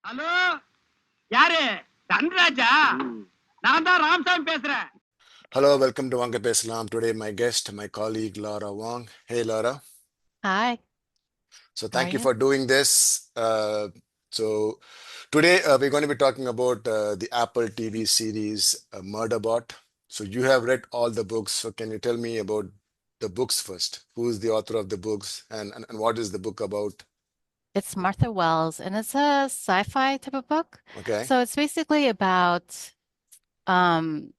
Hello, யாரு? தன்ராஜா? நான் தான் ராமசாமி பேசுறேன். Hello, welcome to Wanga Peslam. Today, my guest, my colleague Laura Wong. Hey, Laura. Hi, So, how are thank you you? for doing this. So, today we're going to be talking about the Apple TV series Murderbot. So, you have read all the books. So, can you tell me about the books first? Who is the author of the books and what is the book about? It's Martha Wells, and it's a sci-fi type of book. Okay. So it's basically about um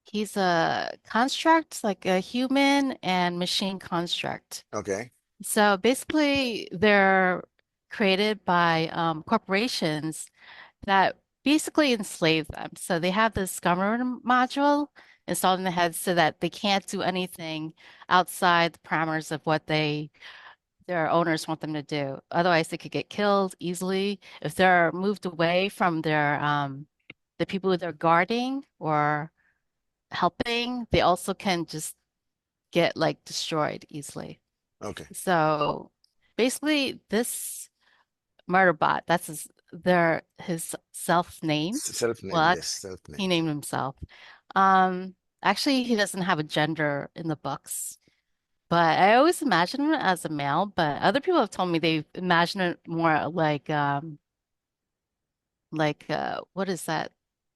he's a construct, like a human and machine construct. Okay. So basically they're created by corporations that basically enslave them. So they have this government module installed in the head so that they can't do anything outside the parameters of what their owners want them to do. Otherwise, they could get killed easily. If they're moved away from the people who they're guarding or helping, they also can just get like destroyed easily. Okay. So basically, this Murderbot, that's his self name. Self-name. Well, Yes, self-name. he named himself. Um, Actually, he doesn't have a gender in the books. But I always imagine him as a male, but other people have told me they imagine it more what is that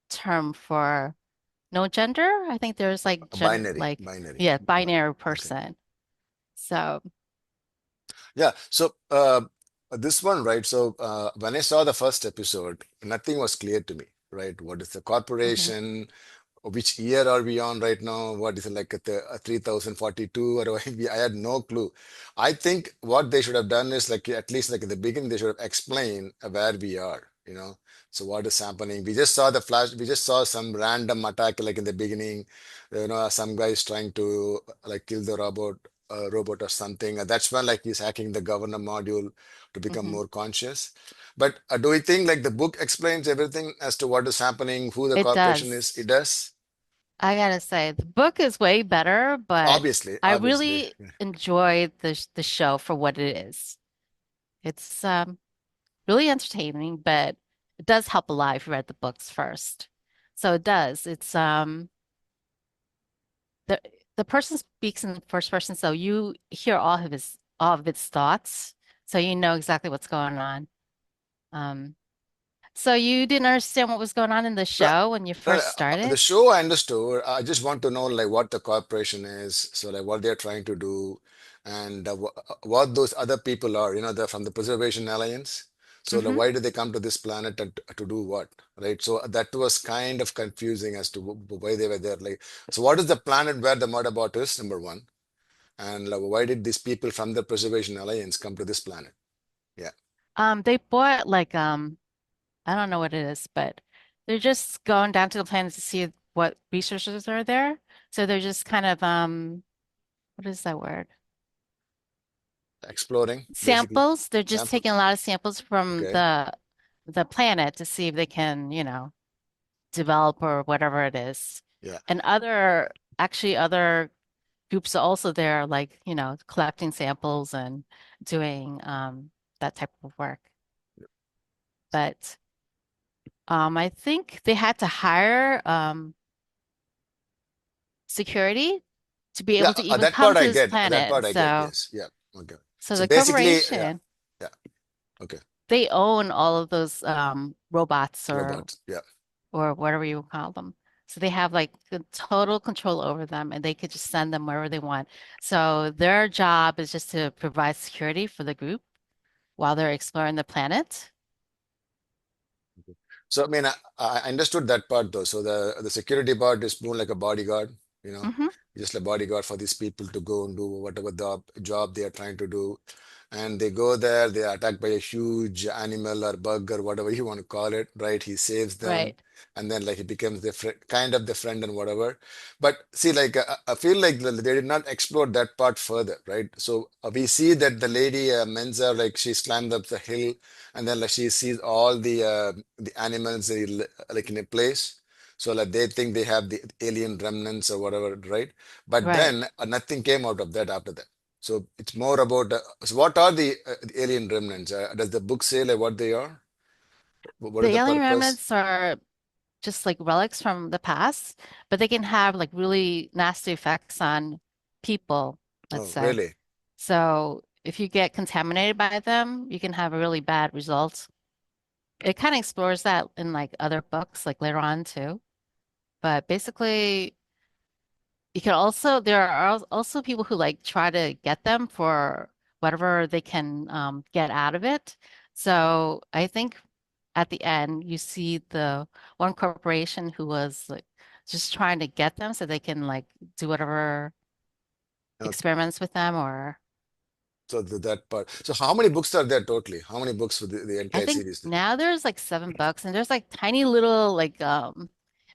term for no gender? I think there's like Binary. Binary. yeah, binary Okay. person. So Yeah. So this one, right? So when I saw the first episode, nothing was clear to me, right? What is the mhm, corporation? Which year are we on right now? What is it like at the 3042 or I had no clue. I think what they should have done is like at least like in the beginning they should have explained where we are, you know. So what is happening? We just saw the flash. We just saw some random attack like in the beginning, you know, some guy is trying to like kill the robot or something. And that's when like he's hacking the governor module to become mhm. more conscious. But do we think like the book explains everything as to what is happening, who the It corporation is? It does. does. I gotta say, the book is way better, but Obviously, I obviously. really enjoy the show for what it is. It's really entertaining, but it does help a lot if you read the books first. So it does. It's the the person speaks in the first person, so you hear all of its thoughts, so you know exactly what's going on. Um, so you didn't understand what was going on in the No, show when you no, first the started? show I understood. I just want to know like what the corporation is, so like what they're trying to do, and what those other people are. You know, they're from the Preservation Alliance. So like, Hmm. why did they come to this planet and to do what, right? So that was kind of confusing as to why they were there. Like, so what is the planet where the Murderbot is? Number one, and like, why did these people from the Preservation Alliance come to this planet? Yeah. They bought I don't know what it is, but they're just going down to the planet to see what resources are there. So they're just kind of what is that word? Exploring, basically. Samples. They're just taking a Samples. lot of samples from Okay. the planet to see if they can, develop or whatever it is. Yeah. And other groups are also there, like, collecting samples and doing that type of work. But I think they had to hire security to be Yeah, able to even that come part to I this get. That planet. part I get. So, Yes. Yeah. Okay. so So the basically, yeah, corporation, yeah. Okay. they own all of those robots Robots. Yeah. or whatever you call them. So they have like the total control over them and they could just send them wherever they want. So their job is just to provide security for the group while they're exploring the planet. So I mean, I understood that part though. So the security part is more like a bodyguard, you know, Hmm. just a bodyguard for these people to go and do whatever the job they are trying to do. And they go there, they are attacked by a huge animal or bug or whatever you want to call it, right? He saves them, Right. and then like he becomes the friend, kind of the friend and whatever. But see, like I feel like they did not explore that part further, right? So we see that the lady Menza, like she's climbed up the hill, and then like she sees all the animals like in a place. So like they think they have the alien remnants or whatever, right? But Right. then nothing came out of that after that. So it's more about so what are the alien remnants? Does the book say like what they are? What The is the alien purpose? remnants are just like relics from the past, but they can have like really nasty effects on people, let's Oh, say. really? So if you get contaminated by them, you can have a really bad result. It kind of explores that in like other books, like later on too. But basically, you can also there are also people who like try to get them for whatever they can get out of it. So I think at the end you see the one corporation who was like just trying to get them so they can like do whatever Okay. experiments with them or So that part. So how many books are there totally? How many books for the I entire think series? now there's like 7 books and there's like tiny little like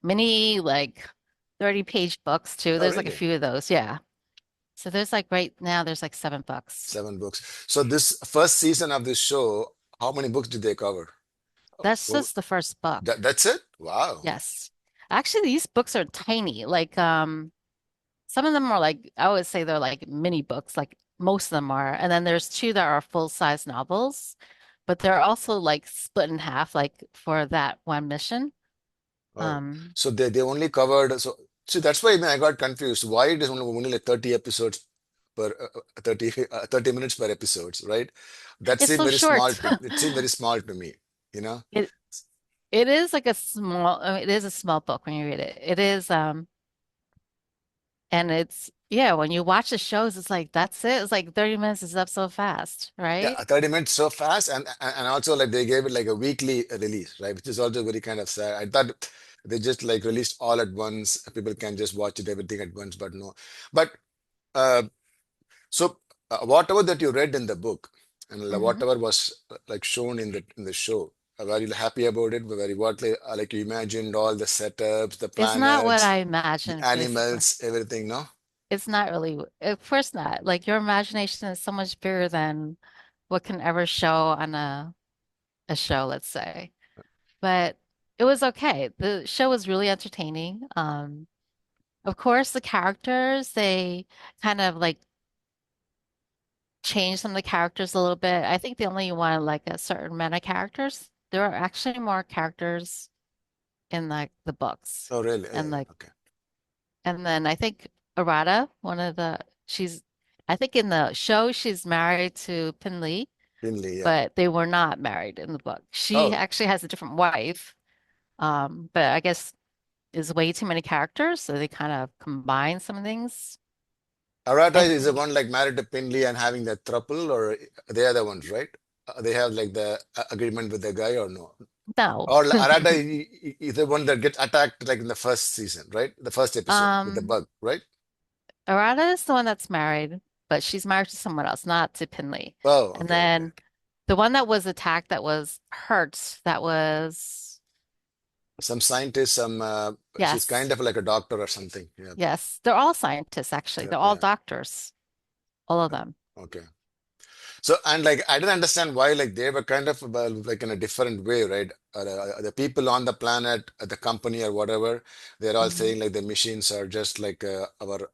mini like 30-page books too. Oh, There's like a really? few of those, yeah. So there's like right now there's like 7 books. 7 books. So this first season of this show, how many books did they cover? That's Oh, just the first book. that's it? Wow. Yes. Actually, these books are tiny. Like some of them are like I would say they're like mini books, like most of them are. And then there's two that are full-size novels, but they're also like split in half, like for that one mission. Oh, Um, so they only covered so that's why I got confused. Why it is only like 30 episodes per 30 minutes per episodes, right? That it's seemed so very small short. to it seemed very small to me, you know? It it is like a small, I mean, it is a small book when you read it. It is and it's yeah, when you watch the shows, it's like that's it. It's like 30 minutes is up so fast, Yeah, right? 30 minutes so fast and also like they gave it like a weekly release, right? Which is also very kind of sad. I thought they just like released all at once. People can just watch it everything at once, but no. But uh so whatever that you read in the book and Hmm. whatever was like shown in the show, were you happy about it? Were you like you imagined all the setups, the It's not what I planets, the imagined, basically. animals, everything, no? It's not really, of course not. Like your imagination is so much bigger than what can ever show on a show, let's say. But it was okay. The show was really entertaining. Of course, the characters, they kind of like changed some of the characters a little bit. I think they only wanted like a certain amount of characters. There are actually more characters in like the books. Oh, really? And Yeah, like okay. and then I think Arata, one of the she's I think in the show she's married to Pinley, Finley, yeah. but they were not married in the book. She Oh, actually has a different wife, but I guess is way too many characters, so they kind of combine some things. Arata And is the one like married to Pinley and having that throuple, or they are the ones, right? They have like the agreement with the guy, or no? no. Or Arata is the one that gets attacked like in the first season, right? The first episode with the Um, bug, right? Arata is the one that's married, but she's married to someone else, not to Pinley. Oh, And okay, okay. then the one that was attacked that was hurt, that was Some scientist, she's kind yes. of like a doctor or something. Yeah, Yes, they're all scientists, actually. yeah, They're all yeah. doctors, all of Yeah. them. Okay. So, and like, I didn't understand why, like, they were kind of like in a different way, right? The people on the planet, the company or whatever, they're all Hmm. saying like the machines are just like our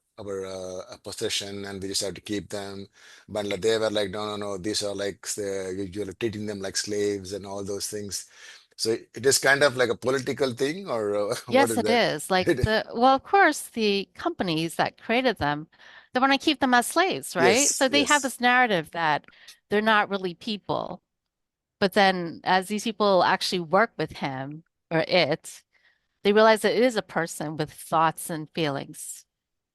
possession and we just have to keep them. But like, they were like, no, no, no, these are like, you're treating them like slaves and all those things. So it is kind of like a political thing or what Yes, is it that? is. Well, of course, the companies that created them, they want to keep them as slaves, right? Yes, So they have yes. this narrative that they're not really people. But then as these people actually work with him or it, they realize that it is a person with thoughts and feelings.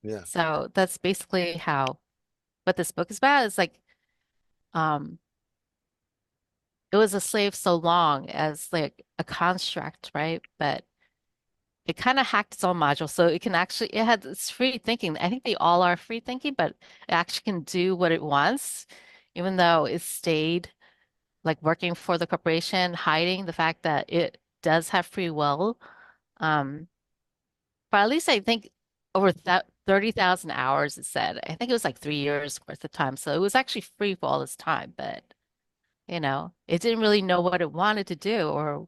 Yeah. So that's basically how what this book is about. It's like um it was a slave so long as like a construct, right? But it kind of hacked its own module. So it can actually, it had this free thinking. I think they all are free thinking, but it actually can do what it wants, even though it stayed like working for the corporation, hiding the fact that it does have free will. Um, but at least I think over that 30,000 hours, it said, I think it was like 3 years worth of time. So it was actually free for all this time, but it didn't really know what it wanted to do or,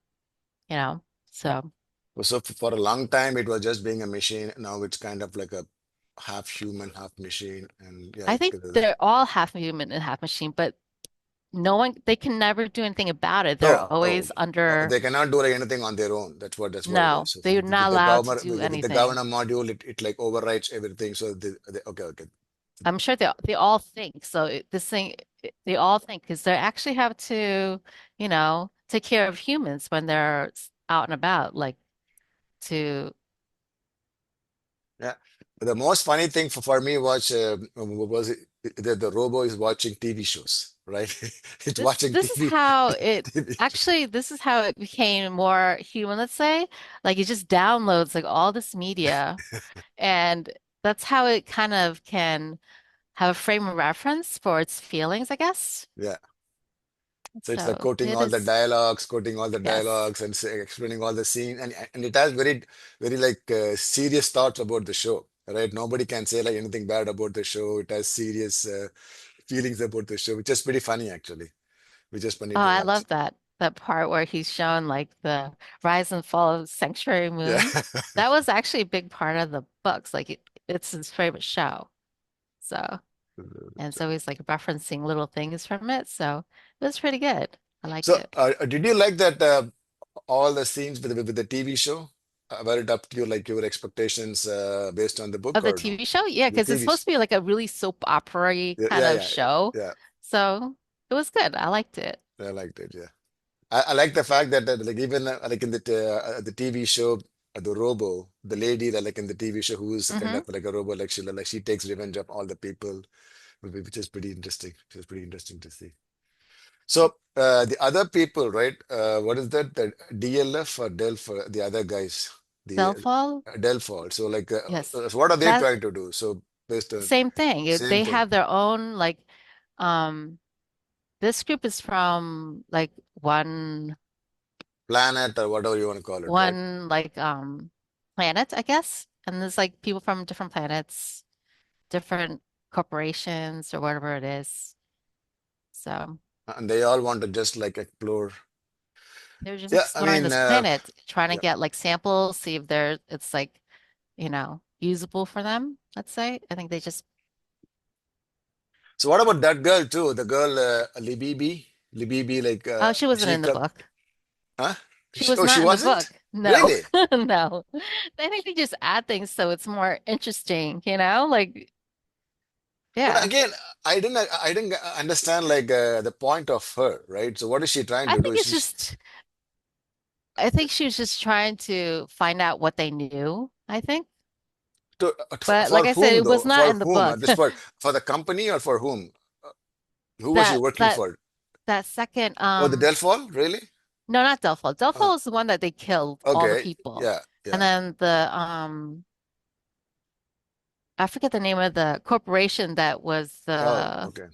so So for a long time, it was just being a machine. Now it's kind of like a half human, half machine, and yeah, I think they're all half human and half machine, but no one, they can never do anything about it. They're oh, always under, they cannot do like anything on their own. That's what it no, is. So they're not with the allowed to governor do with the anything. governor module, it like overrides everything. So okay, okay. I'm sure they all think. So this thing, they all think because they actually have to, take care of humans when they're out and about, like to, Yeah. The most funny thing for me was the robo is watching TV shows, right? It's watching this is TV. how it TV. actually, this is how it became more human, let's say. Like it just downloads like all this media, and that's how it kind of can have a frame of reference for its feelings, I guess. Yeah. So it's like So quoting it all the is, dialogues, quoting all the yes. dialogues, and explaining all the scene, and it has very like serious thoughts about the show, right? Nobody can say like anything bad about the show. It has serious feelings about the show, which is pretty funny actually, which is funny Oh, to I watch. love that part where he's shown like the rise and fall of Sanctuary Yeah. Moon. That was actually a big part of the books. Like it's his favorite show. So, and so he's like referencing little things from it. So it was pretty good. I liked So, it. did you like that all the scenes with the TV show? Were it up to you like your expectations based on the book Of the or no? TV show? Yeah, The because it's TV supposed show. to be like a really soap opera-y Yeah, kind yeah, of yeah, show. yeah. So it was good. I liked it. I liked it. Yeah. I like the fact that like even like in the TV show, the Robo, the lady that like in the TV show who is kind Hmm. of like a Robo, like she takes revenge of all the people, which is pretty interesting. Which is pretty interesting to see. So the other people, right? What is that? The DLF or Delph? The other guys, the Bellfall? Delphol. So like, Yes. so what are they That trying to do? So based on same thing. same They thing, have their own like um this group is from like planet or whatever you want to call it, right? one like planet, I guess. And there's like people from different planets, different corporations or whatever it is. So And they all want to just like explore. they're just Yeah, I exploring mean, this planet, trying to yeah. get like samples, see if it's like, usable for them, let's say. I think they just So what about that girl too? The girl Libibi, like oh, she wasn't she in the come, book. huh? She was Oh, she not in the wasn't? book. No, Really? no. I think they just add things so it's more interesting, Like, But yeah. again, I didn't understand like the point of her, right? So what is she trying I to do? think it's just, I think she was just trying to find out what they knew, I think. But like For I said, whom it was though? not For in the whom? book. This for the company or for whom? Who was she That working that for? that second, Oh, the Delphol, really? no, not Delphi. Uh, Delphi is the one that they killed all the okay, people. yeah, And yeah. then I forget the name of the corporation that was Oh, the okay.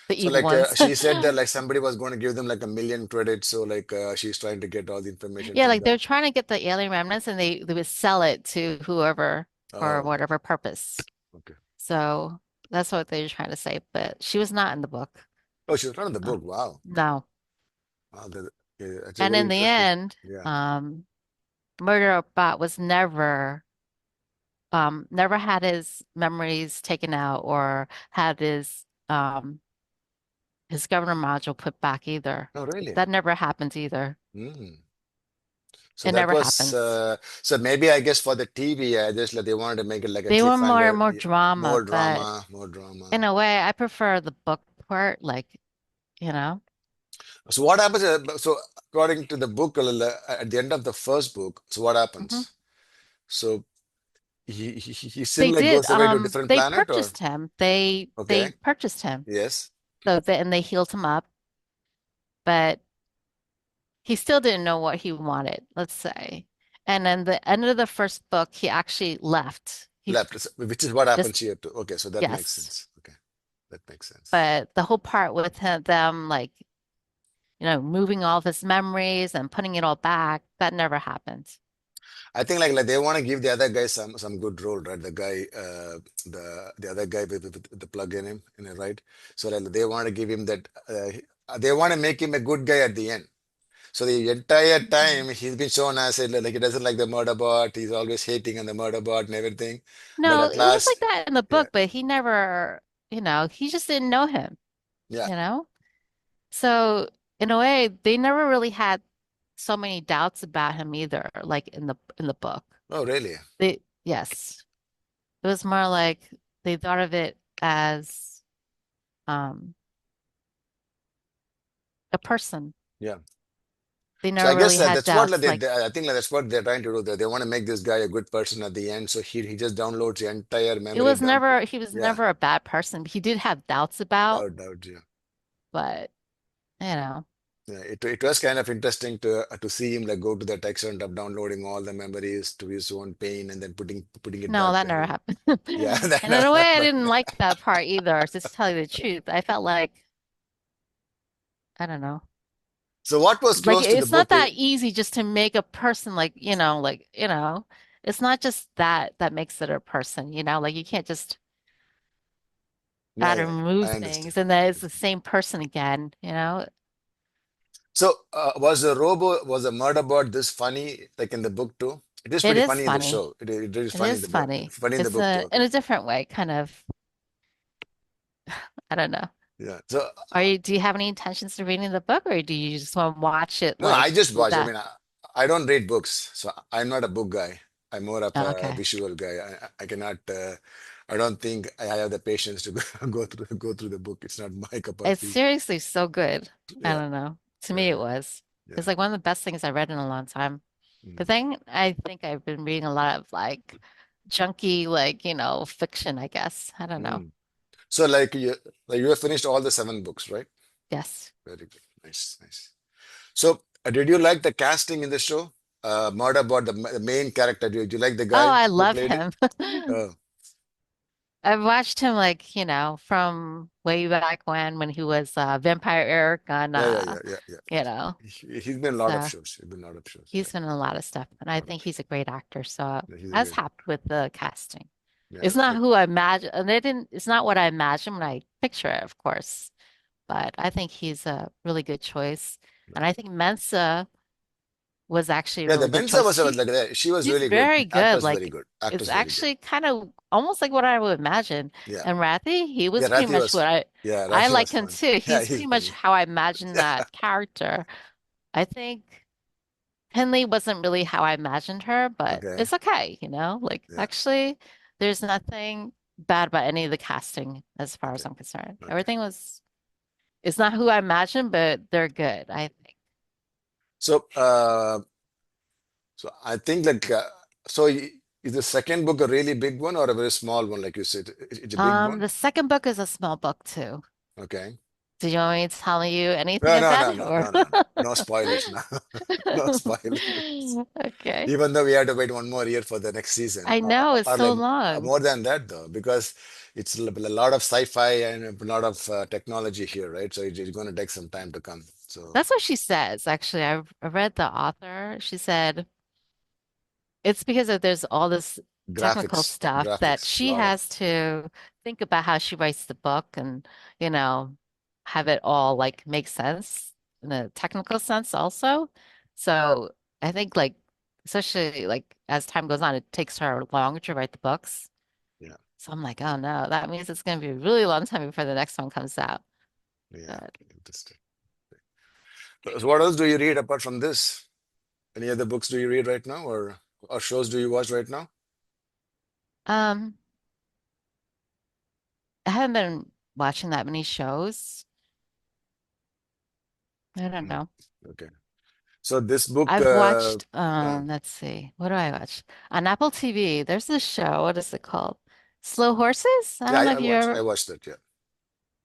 the So evil like ones. she said that like somebody was going to give them like 1 million credits, so like she's trying to get all the information Yeah, from like they're them. trying to get the alien remnants and they would sell it to whoever for Oh, whatever purpose. okay. So that's what they're trying to say. But she was not in the book. Oh, she was not in the No. book. Wow. No. Wow, yeah, that's a And very in the interesting. end, Yeah. Murderbot was never had his memories taken out or had his governor module put back either. Oh, really? That never happens either. Mm. So It that never was happens. so maybe I guess for the TV, I just like they wanted to make it like a They were more cliffhanger, more drama, more but drama, more drama. in a way, I prefer the book part, like, you know. So what happens? So according to the book, at the end of the first book, so what Hmm. happens? So he still like goes away to a different They planet, or purchased him. They okay, purchased him. yes, And they healed him up, but he still didn't know what he wanted, let's say. And then the end of the first book, he actually left. He left, which is what just happens here too. Okay, so that makes yes. sense. Okay, that makes sense. But the whole part with them, like, moving all of his memories and putting it all back, that never happened. I think like they want to give the other guy some good role, right? The guy, the other guy with the plug in him, right? So like they want to give him that. They want to make him a good guy at the end. So the entire time he's been shown as like he doesn't like the murder bot. He's always hating on the murder bot and everything. But No, at it was like last, that in the yeah, book, but he never, he just didn't know him, yeah. you know? So in a way, they never really had so many doubts about him either, like in the book. Oh, really? Yes. It was more like they thought of it as um a person. Yeah. They So I never guess really had that's what like, doubts. Like I think like, that's what they're trying to do. They want to make this guy a good person at the end. So he just downloads the entire memory dump. he was Yeah, never a bad person. He did have doubts about, doubt. Yeah. but you know, Yeah, it was kind of interesting to see him like go to that extent of downloading all the memories to his own pain and then putting it no, back that to never him. happened. Yeah, that And in a way, I never. didn't like that part either, just to tell you the truth. I felt like, I don't know. So what was Like close to the it's not book? that easy just to make a person it's not just that that makes it a person, like you can't just Yeah, add and yeah, remove I understand. things and then it's the Understand. same person again. So was the murder bot this funny like in the book too? It is It pretty is funny in the funny. show. It is It funny in is the book. funny. Funny in the It's book too. in Okay. a different way, kind of. I don't know. Yeah. So Do you have any intentions of reading the book or do you just want to watch it no, I like just watch. I that? mean, I don't read books, so I'm not a book guy. I'm more of Oh, a okay. visual guy. I cannot. I don't think I have the patience to go, go through the book. It's not my cup of It's tea. seriously so good. I Yeah, don't know. To me, yeah, it was. It's yeah. like one of the best things I read in a long time. The Mm, thing I think I've been reading a lot of like junky, fiction, I guess. I don't know. mm. So like you have finished all the seven books, right? Yes. Very good. Nice, nice. So did you like the casting in the show? Murderbot, the main character. Do you like the Oh, guy I who love played him? him. Oh, I've watched him from way back when he was Vampire Eric on yeah, yeah, yeah, yeah, yeah. you know. He's been in a lot of So shows. He's been in a lot of shows. Yeah, he's been in a lot of stuff, and a I lot of think shows. he's a great actor. So Yeah, he's a I was great. happy with the casting. Yeah, It's not who I imagine, and it's not what I imagine when I picture it, of course, but I think he's a really good choice. And I think Mensa was actually a yeah. The really good Mensa choice. was like that. She was She's really good. very good. Actress very Like good. it's Actress very good. actually kind of almost like what I would imagine. Yeah, And Rathi, he yeah. was pretty Rathi much was. Yeah, I Rathi was like him fun. too. Yeah, He's he's pretty much funny. how I imagine that character. I think Henley wasn't really how I imagined her, but Okay. it's okay. Like Yeah. actually, there's nothing bad about any of the casting as far Okay. as I'm concerned. Okay. Everything it's not who I imagined, but they're good, I think. So, so I think like is the second book a really big one or a very small one? Like you said, it's a big one. The second book is a small book too. Okay. Do you want me to tell you anything No, no, about no, it no, or? no, no, no. No spoilers now. No spoilers. Okay. Even though we have to wait one more year for the next season, I know it's or so like long. more than that though, because it's a lot of sci-fi and a lot of technology here, right? So it's going to take some time to come. So That's what she says, actually. I read the author. She said it's because there's all this technical stuff that graphics, a she lot of has to think about how she writes the book and, you know, have it all like make sense in a technical sense also. So I think like especially like as time goes on, it takes her longer to write the books. yeah, So I'm like, oh no, that means it's going to be a really long time before the next one comes out. yeah. But Interesting. So what else do you read apart from this? Any other books do you read right now, or shows do you watch right now? um, I haven't been watching that many shows. I don't Mm, know. okay. So this book, I've watched, yeah, let's see, what do I watch? On Apple TV, there's this show. What is it called? Slow Horses? I yeah, don't know I if you watched, ever, I watched it. Yeah,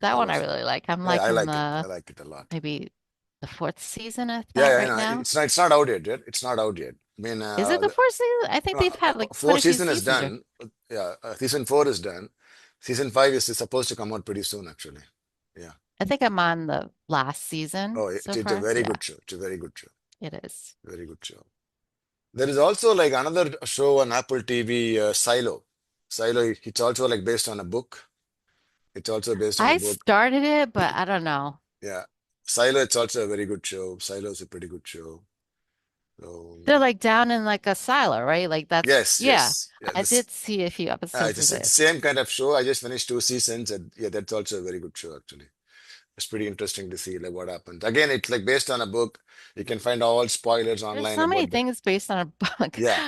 that I one I watched it. really like. I'm Yeah, like I in like it. I the like it a lot. maybe the fourth season of Yeah, that yeah, right no, now. it's not out yet. Yet. It's not out yet. I mean, Is it the fourth season? I think no, they've had like quite four a few season is seasons. Or done. Yeah, season four is done. Season five is supposed to come out pretty soon, actually. Yeah. I think I'm on the last season Oh, so it's a far. very Yeah, good show. It's a very good show. it is. Very good show. There is also like another show on Apple TV, Silo. Silo, it's also like based on a book. It's also based on a I book. started it, but I don't know. Yeah. Silo, it's also a very good show. Silo is a pretty good show. So They're like down in like a silo, right? Like that's, yes, yeah, yes, yeah. I did see a few episodes of It's the it. same kind of show. I just finished 2 seasons, and yeah, that's also a very good show actually. It's pretty interesting to see like what happens. Again, it's like based on a book. You can find all spoilers There's online so many about the things based on a book. yeah.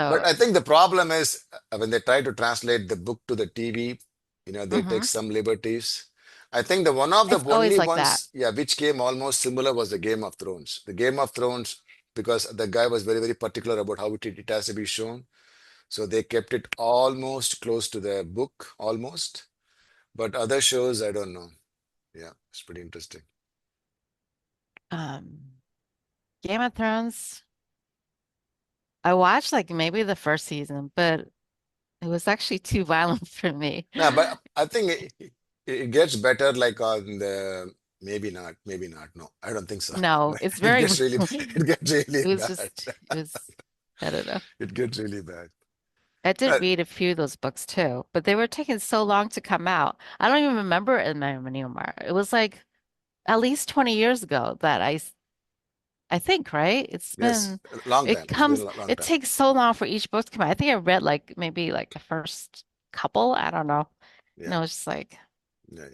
But So, I think the problem is when they try to translate the book to the TV, they take hmm some liberties. I think the one of the It's only always like that. ones, yeah, which came almost similar was the Game of Thrones. The Game of Thrones, because the guy was very, very particular about how it has to be shown. So they kept it almost close to the book, almost. But other shows, I don't know. Yeah, it's pretty interesting. Um, Game of Thrones, I watched like maybe the first season, but it was actually too violent for me. No, but I think it gets better like on the maybe not. No, I don't think so. No, it's It very, gets really it gets really it was bad. just, it was, I don't know. It gets really bad. I did Uh, read a few of those books too, but they were taking so long to come out. I don't even remember it anymore. It was like at least 20 years ago that I think, right? yes, a long time. It's been a long It time. takes so long for each book to come out. I think I read like maybe like the first couple. I don't know. Yeah, No, it's just like yeah.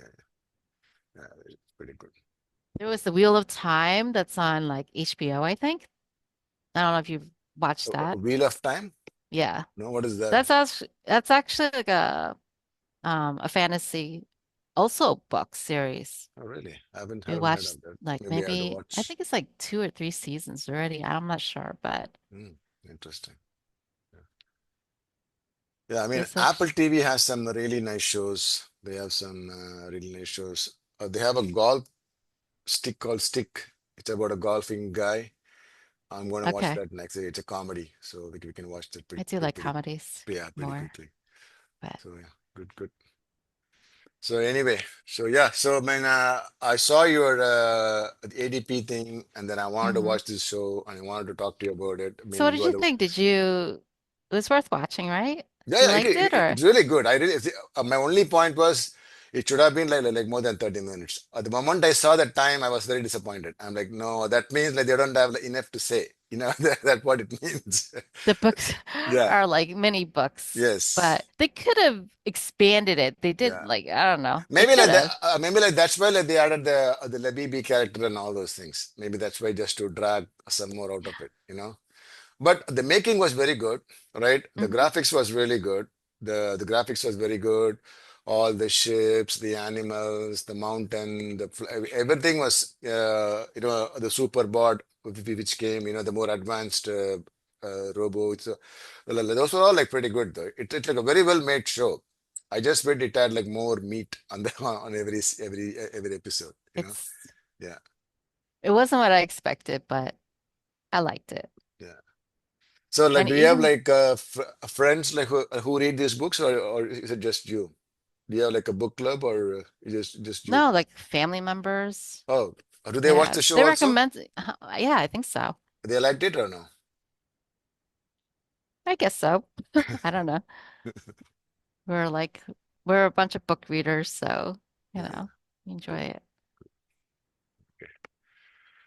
It's pretty good. there was the Wheel of Time that's on like HBO, I think. I don't know if you've watched that. Wheel of Time? Yeah. No, what is that? That's actually like a fantasy also book series. Oh, really? I We haven't heard watched of that. like Maybe I have to maybe I watch. think it's like 2 or 3 seasons already. I'm not sure, but Hmm, interesting. Yeah, I mean, it's Apple such TV has some really nice shows. They have some really nice shows. They have a golf stick called Stick. It's about a golfing guy. I'm going to watch okay. that next. It's a comedy, so we can watch that I do pretty, like pretty, comedies yeah, pretty more, quickly. but So yeah, good, good. So anyway, so yeah, so I mean, I saw your ADP thing, and then I wanted to hmm watch this show, and I wanted to talk to you about it. I So mean, what you did are you the think? It was worth watching, right? yeah, You yeah, liked it or it's really good. I really, my only point was it should have been like more than 30 minutes. At the moment I saw that time, I was very disappointed. I'm like, no, that means like they don't have like, enough to say. That's what it means. the books Yeah. are like mini books, Yes. but they could have expanded it. They did Yeah. like I don't know. They Maybe could like that. have. Maybe like that's why like they added the Labibi character and all those things. Maybe that's why just to drag some more out of it. But the making was very good, right? The hmm graphics was really good. The graphics was very good. All the ships, the animals, the mountain, everything was the super bot which came, the more advanced robots. Those were all like pretty good though. It's like a very well made show. I just wish it had like more meat on the on every episode. It's Yeah, it wasn't what I expected, but I liked it. yeah. So, like, And do you have even like friends like who read these books, or is it just you? Do you have like a book club, or just you? no, like family members. Oh, do they watch Yeah, the show they also? recommend. Yeah, I think so. They liked it or no? I guess so. I don't know. We're like we're a bunch of book readers, so you Yeah. know, we enjoy Good. it. Okay.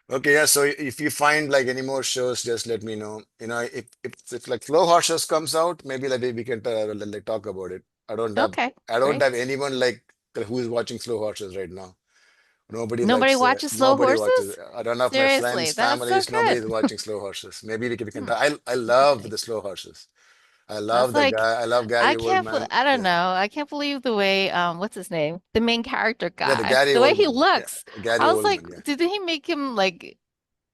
Okay. Yeah. So if you find like any more shows, just let me know. If like Slow Horses comes out, maybe like we can like talk about it. Okay, I don't have great. anyone like who is watching Slow Horses right now. Nobody watches slow Nobody watches. horses? None of my Seriously, friends, that's so families, nobody is good. watching Slow Horses. Maybe we can Hmm, try. I love interesting. the Slow Horses. I love That's the like guy. I love Gary Oldman. I don't Yeah. know. I can't believe the way what's his name? The main character Yeah, the guy. Gary The way he Oldman. Yeah, looks. Gary I was like, Oldman. Yeah. did he make him like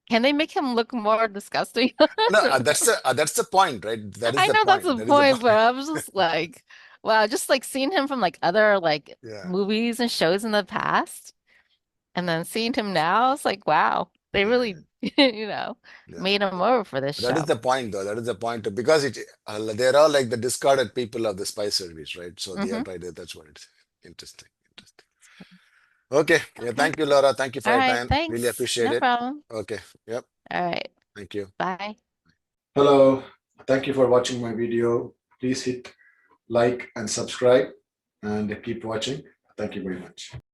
can they make him look more disgusting? No, that's the point, right? That is I the know that's point. the That is the point, but point. I was just like, wow, just like seeing him from like other like Yeah. movies and shows in the past, and then seeing him now, it's like, wow, they Yeah. really, you know, Yeah. made him over for this That is show. the point, though. That is the point, because they're all like the discarded people of the spy service, right? So they are hmm right there. That's what it's interesting. Interesting. Okay. Yeah. Okay. Thank you, Laura. Thank you for All your right. time. Really Thanks. appreciate No it. problem. Okay. Yep. All right. Thank you. Bye. Hello, thank you for watching my video. Please hit like and subscribe and keep watching. Thank you very much.